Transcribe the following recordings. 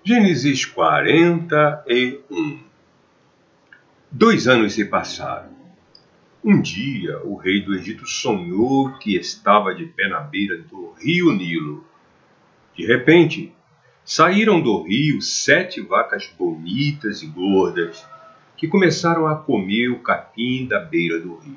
Gênesis 41. 2 anos se passaram. Um dia, o rei do Egito sonhou que estava de pé na beira do rio Nilo. De repente, saíram do rio 7 vacas bonitas e gordas, que começaram a comer o capim da beira do rio.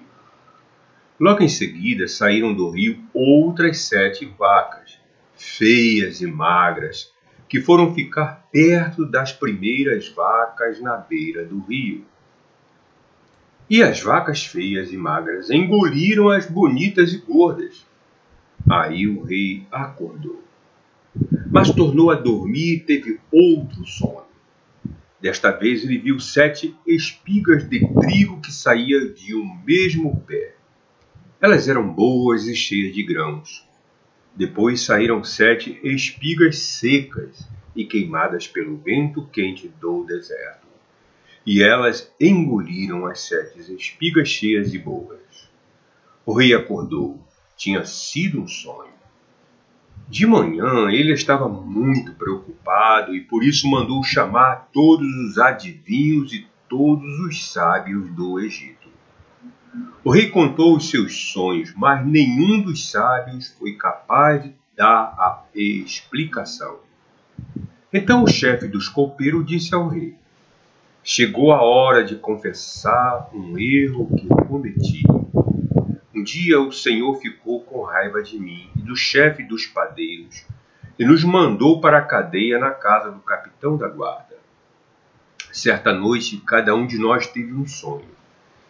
Logo em seguida, saíram do rio outras 7 vacas, feias e magras, que foram ficar perto das primeiras vacas na beira do rio. E as vacas feias e magras engoliram as bonitas e gordas. Aí o rei acordou, mas tornou a dormir e teve outro sono. Desta vez ele viu 7 espigas de trigo que saíam de um mesmo pé. Elas eram boas e cheias de grãos. Depois saíram 7 espigas secas e queimadas pelo vento quente do deserto. E elas engoliram as 7 espigas cheias e boas. O rei acordou. Tinha sido um sonho. De manhã ele estava muito preocupado e por isso mandou chamar todos os adivinhos e todos os sábios do Egito. O rei contou os seus sonhos, mas nenhum dos sábios foi capaz de dar a explicação. Então o chefe dos copeiros disse ao rei: chegou a hora de confessar um erro que eu cometi. Um dia o Senhor ficou com raiva de mim e do chefe dos padeiros e nos mandou para a cadeia na casa do capitão da guarda. Certa noite, cada um de nós teve um sonho,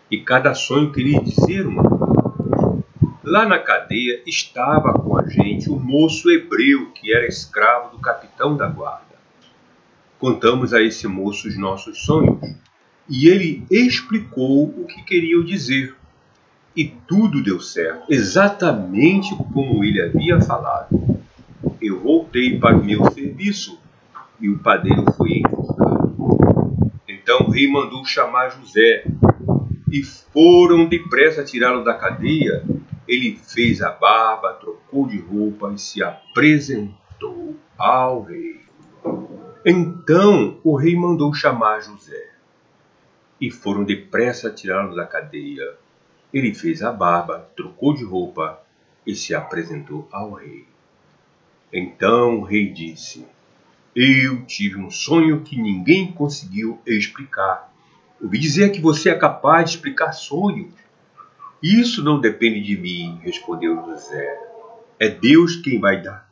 e cada sonho queria dizer uma coisa. Lá na cadeia estava com a gente um moço hebreu que era escravo do capitão da guarda. Contamos a esse moço os nossos sonhos, e ele explicou o que queriam dizer. E tudo deu certo, exatamente como ele havia falado. Eu voltei para o meu serviço e o padeiro foi enforcado. Então o rei mandou chamar José e foram depressa tirá-lo da cadeia. Ele fez a barba, trocou de roupa e se apresentou ao rei. Então o rei mandou chamar José e foram depressa tirá-lo da cadeia. Ele fez a barba, trocou de roupa e se apresentou ao rei. Então o rei disse: eu tive um sonho que ninguém conseguiu explicar. Ouvi dizer que você é capaz de explicar sonhos. Isso não depende de mim, respondeu José. É Deus quem vai dar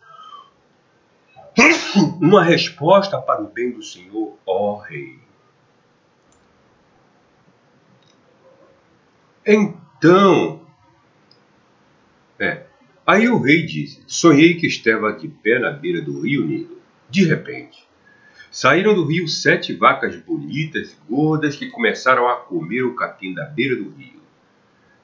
uma resposta para o bem do Senhor, ó rei. Aí o rei disse: sonhei que estava de pé na beira do rio Nilo. De repente, saíram do rio 7 vacas bonitas e gordas que começaram a comer o capim da beira do rio.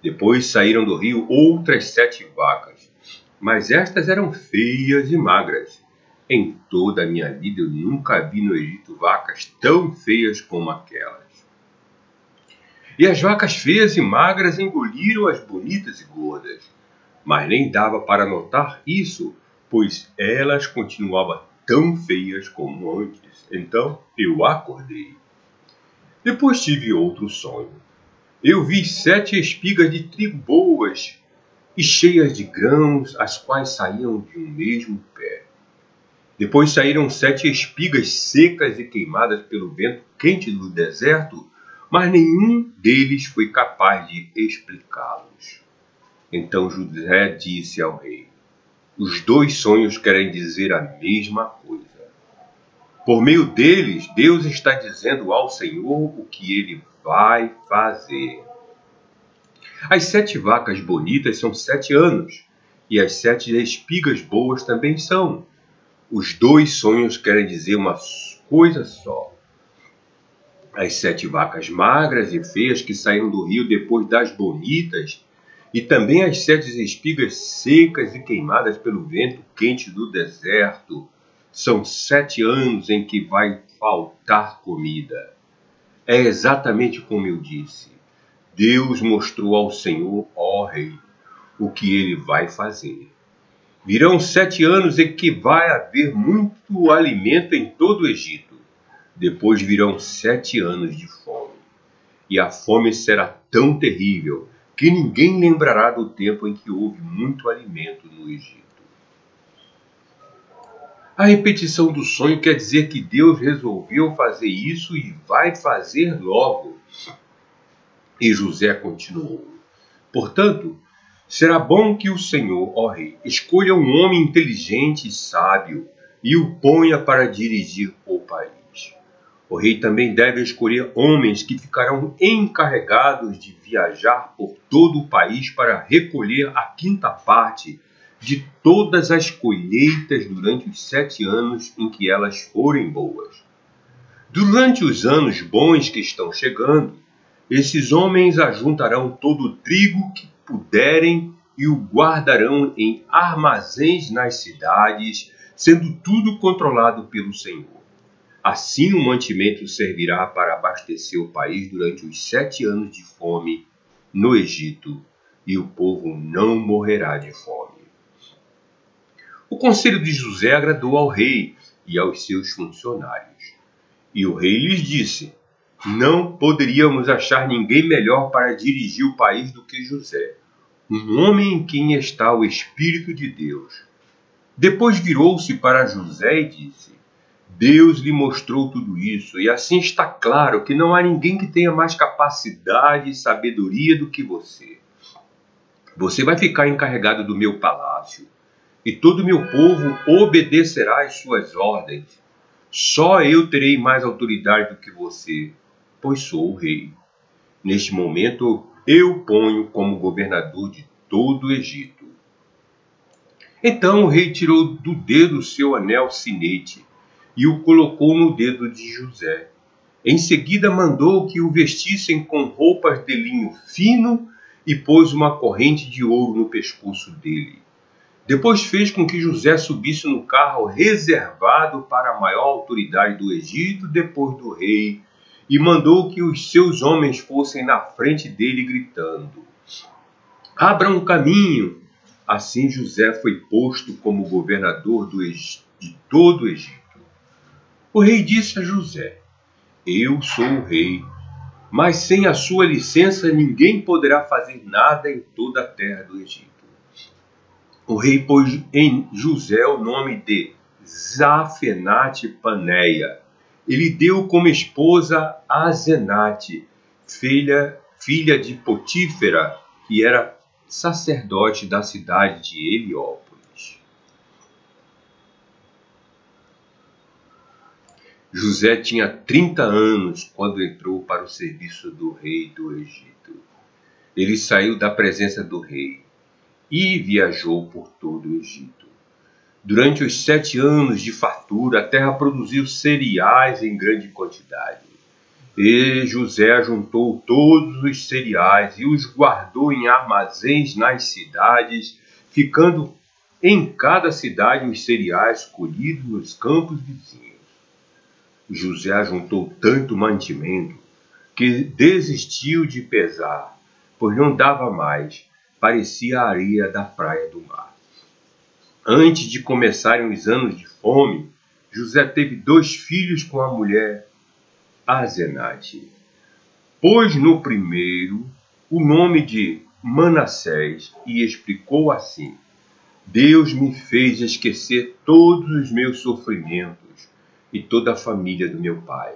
Depois saíram do rio outras 7 vacas, mas estas eram feias e magras. Em toda a minha vida eu nunca vi no Egito vacas tão feias como aquelas. E as vacas feias e magras engoliram as bonitas e gordas. Mas nem dava para notar isso, pois elas continuavam tão feias como antes. Então eu acordei. Depois tive outro sonho. Eu vi 7 espigas de trigo boas e cheias de grãos, as quais saíam de um mesmo pé. Depois saíram 7 espigas secas e queimadas pelo vento quente do deserto, mas nenhum deles foi capaz de explicá-los. Então José disse ao rei: os 2 sonhos querem dizer a mesma coisa. Por meio deles, Deus está dizendo ao Senhor o que ele vai fazer. As 7 vacas bonitas são 7 anos, e as 7 espigas boas também são. Os 2 sonhos querem dizer uma coisa só. As 7 vacas magras e feias que saíram do rio depois das bonitas, e também as 7 espigas secas e queimadas pelo vento quente do deserto, são 7 anos em que vai faltar comida. É exatamente como eu disse. Deus mostrou ao Senhor, ó rei, o que ele vai fazer. Virão 7 anos em que vai haver muito alimento em todo o Egito. Depois virão 7 anos de fome. E a fome será tão terrível que ninguém lembrará do tempo em que houve muito alimento no Egito. A repetição do sonho quer dizer que Deus resolveu fazer isso e vai fazer logo. E José continuou: portanto, será bom que o Senhor, ó rei, escolha um homem inteligente e sábio e o ponha para dirigir o país. O rei também deve escolher homens que ficarão encarregados de viajar por todo o país para recolher a quinta parte de todas as colheitas durante os 7 anos em que elas forem boas. Durante os anos bons que estão chegando, esses homens ajuntarão todo o trigo que puderem e o guardarão em armazéns nas cidades, sendo tudo controlado pelo Senhor. Assim o mantimento servirá para abastecer o país durante os 7 anos de fome no Egito, e o povo não morrerá de fome. O conselho de José agradou ao rei e aos seus funcionários. E o rei lhes disse: não poderíamos achar ninguém melhor para dirigir o país do que José, um homem em quem está o Espírito de Deus. Depois virou-se para José e disse: Deus lhe mostrou tudo isso, e assim está claro que não há ninguém que tenha mais capacidade e sabedoria do que você. Você vai ficar encarregado do meu palácio, e todo o meu povo obedecerá às suas ordens. Só eu terei mais autoridade do que você, pois sou o rei. Neste momento, eu ponho como governador de todo o Egito. Então o rei tirou do dedo o seu anel sinete e o colocou no dedo de José. Em seguida mandou que o vestissem com roupas de linho fino e pôs uma corrente de ouro no pescoço dele. Depois fez com que José subisse no carro reservado para a maior autoridade do Egito depois do rei e mandou que os seus homens fossem na frente dele gritando: abra um caminho! Assim José foi posto como governador de todo o Egito. O rei disse a José: eu sou o rei, mas sem a sua licença ninguém poderá fazer nada em toda a terra do Egito. O rei pôs em José o nome de Zafenate-Paneia. Ele deu como esposa Asenate, filha de Potífera, que era sacerdote da cidade de Heliópolis. José tinha 30 anos quando entrou para o serviço do rei do Egito. Ele saiu da presença do rei e viajou por todo o Egito. Durante os 7 anos de fartura, a terra produziu cereais em grande quantidade. E José ajuntou todos os cereais e os guardou em armazéns nas cidades, ficando em cada cidade os cereais colhidos nos campos vizinhos. José ajuntou tanto mantimento que desistiu de pesar, pois não dava mais, parecia a areia da praia do mar. Antes de começarem os anos de fome, José teve 2 filhos com a mulher Asenate. Pôs no primeiro o nome de Manassés e explicou assim: Deus me fez esquecer todos os meus sofrimentos e toda a família do meu pai.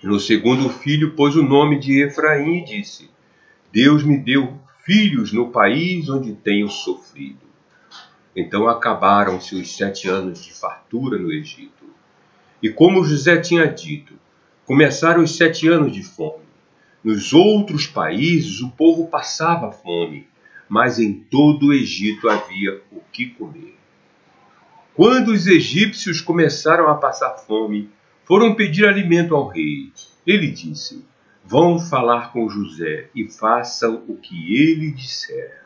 No segundo filho pôs o nome de Efraim e disse: Deus me deu filhos no país onde tenho sofrido. Então acabaram-se os 7 anos de fartura no Egito. E como José tinha dito, começaram os 7 anos de fome. Nos outros países o povo passava fome, mas em todo o Egito havia o que comer. Quando os egípcios começaram a passar fome, foram pedir alimento ao rei. Ele disse: vão falar com José e façam o que ele disser.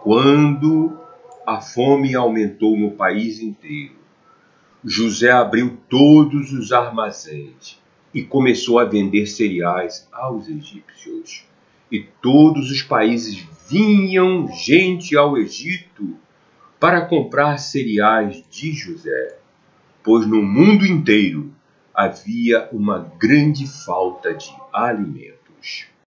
Quando a fome aumentou no país inteiro, José abriu todos os armazéns e começou a vender cereais aos egípcios. E todos os países vinham gente ao Egito para comprar cereais de José, pois no mundo inteiro havia uma grande falta de alimentos.